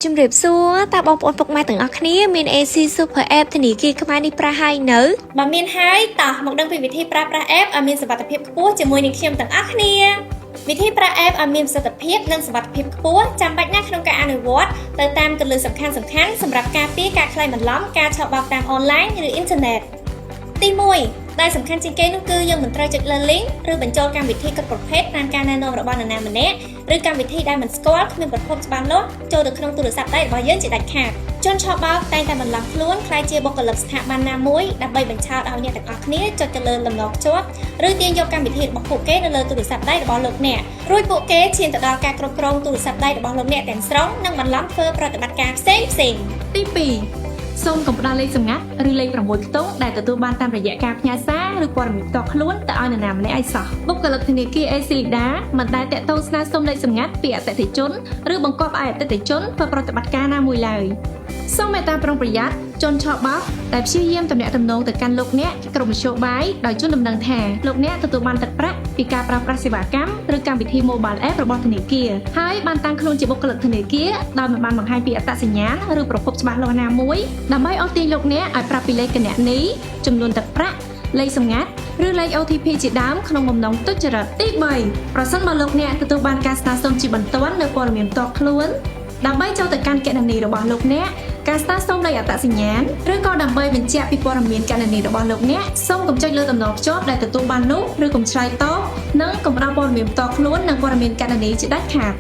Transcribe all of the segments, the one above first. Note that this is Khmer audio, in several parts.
ជំរាបសួរតើបងប្អូនពុកម៉ែទាំងអស់គ្នាមាន AC Super App ធនាគារខ្មែរនេះប្រើហើយនៅបើមានហើយតោះមកដឹងពីវិធីប្រើប្រាស់ App ឲ្យមានសុវត្ថិភាពខ្ពស់ជាមួយនឹងខ្ញុំទាំងអស់គ្នាវិធីប្រើ App ឲ្យមានប្រសិទ្ធភាពនិងសុវត្ថិភាពខ្ពស់ចាំបាច់ណាស់ក្នុងការអនុវត្តទៅតាមគន្លឹះសំខាន់ៗសម្រាប់ការពារការក្លែងបន្លំការឆបោកតាមអនឡាញឬអ៊ីនធឺណិតទី1ដែលសំខាន់ជាងគេនោះគឺយើងមិនត្រូវចុចលើ link ឬបញ្ចូលកម្មវិធីគ្រប់ប្រភេទតាមការណែនាំរបស់នរណាម្នាក់ឬកម្មវិធីដែលមិនស្គាល់គ្មានប្រភពច្បាស់លាស់ចូលទៅក្នុងទូរស័ព្ទដៃរបស់យើងជាដាច់ខាតជនឆបោកតែងតែបន្លំខ្លួនខ្លាចជាបុគ្គលិកស្ថាប័នណាមួយដើម្បីបញ្ឆោតឲ្យអ្នកទាំងអស់គ្នាចុចទៅលើលំនាំភ្ជាប់ឬទាញយកកម្មវិធីរបស់ពួកគេនៅលើទូរស័ព្ទដៃរបស់លោកអ្នករួចពួកគេឈានទៅដល់ការគ្រប់គ្រងទូរស័ព្ទដៃរបស់លោកអ្នកទាំងស្រុងនិងបន្លំធ្វើប្រតិបត្តិការផ្សេងទី2សូមកុំផ្ដល់លេខសម្ងាត់ឬលេខ6ខ្ទង់ដែលទទួលបានតាមរយៈការផ្ញើសារឬព័ត៌មានផ្ទាល់ខ្លួនទៅឲ្យនរណាម្នាក់ឲ្យសោះបុគ្គលិកធនាគារ Aclida មិនដែលតាក់ទងស្នើសុំលេខសម្ងាត់ពីអតិថិជនឬបង្គាប់ឲ្យអតិថិជនធ្វើប្រតិបត្តិការណាមួយឡើយសូមមេត្តាប្រុងប្រយ័ត្នជនឆបោកដែលព្យាយាមទំនាក់ទំនងទៅកាន់លោកអ្នកក្រុមមធ្យោបាយដោយជូនដំណឹងថាលោកអ្នកទទួលបានទឹកប្រាក់ពីការប្រើប្រាស់សេវាកម្មឬកម្មវិធី Mobile App របស់ធនាគារហើយបានតាំងខ្លួនជាបុគ្គលិកធនាគារដោយមិនបានបង្ហាញពីអត្តសញ្ញាណឬប្រភពច្បាស់លាស់ណាមួយដើម្បីអូសទាញលោកអ្នកឲ្យប្រាប់ពីលេខគណនីចំនួនទឹកប្រាក់លេខសម្ងាត់ឬលេខ OTP ជាដើមក្នុងបំណងទុច្ចរិតទី3ប្រសិនបើលោកអ្នកទទួលបានការស្នើសុំជាបន្ទាន់នៅព័ត៌មានផ្ទាល់ខ្លួនដើម្បីចូលទៅកាន់គណនីរបស់លោកអ្នកការស្នើសុំលេខអត្តសញ្ញាណឬក៏ដើម្បីបញ្ជាក់ពីព័ត៌មានគណនីរបស់លោកអ្នកសូមកុំចុចលើតំណភ្ជាប់ដែលទទួលបាននោះឬកុំឆ្លើយតបនិងកុំផ្ដល់ព័ត៌មានផ្ទាល់ខ្លួននិងព័ត៌មានគណនីជាដាច់ខាត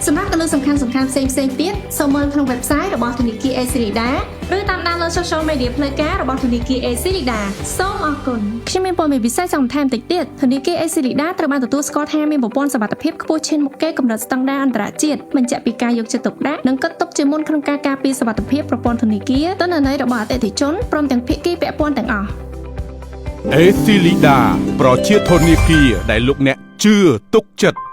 សម្រាប់គន្លឹះសំខាន់ៗផ្សេងៗទៀតសូមមើលក្នុង website របស់ធនាគារ Aclida ឬតាមដានលើ social media ផ្លូវការរបស់ធនាគារ Aclida សូមអរគុណខ្ញុំមានព័ត៌មានពិសេសសំខាន់បន្តិចទៀតធនាគារ Aclida ត្រូវបានទទួលស្គាល់ថាមានប្រព័ន្ធសុវត្ថិភាពខ្ពស់ឈានមុខគេកម្រិតស្តង់ដារអន្តរជាតិបញ្ជាក់ពីការយកចិត្តទុកដាក់និងកាត់ទុកជាមុនក្នុងការការពារសុវត្ថិភាពប្រព័ន្ធធនាគារទិន្នន័យរបស់អតិថិជនព្រមទាំងភាគីពាក់ព័ន្ធទាំងអស់ Aclida ប្រជាធនាគារដែលលោកអ្នកជឿទុកចិត្ត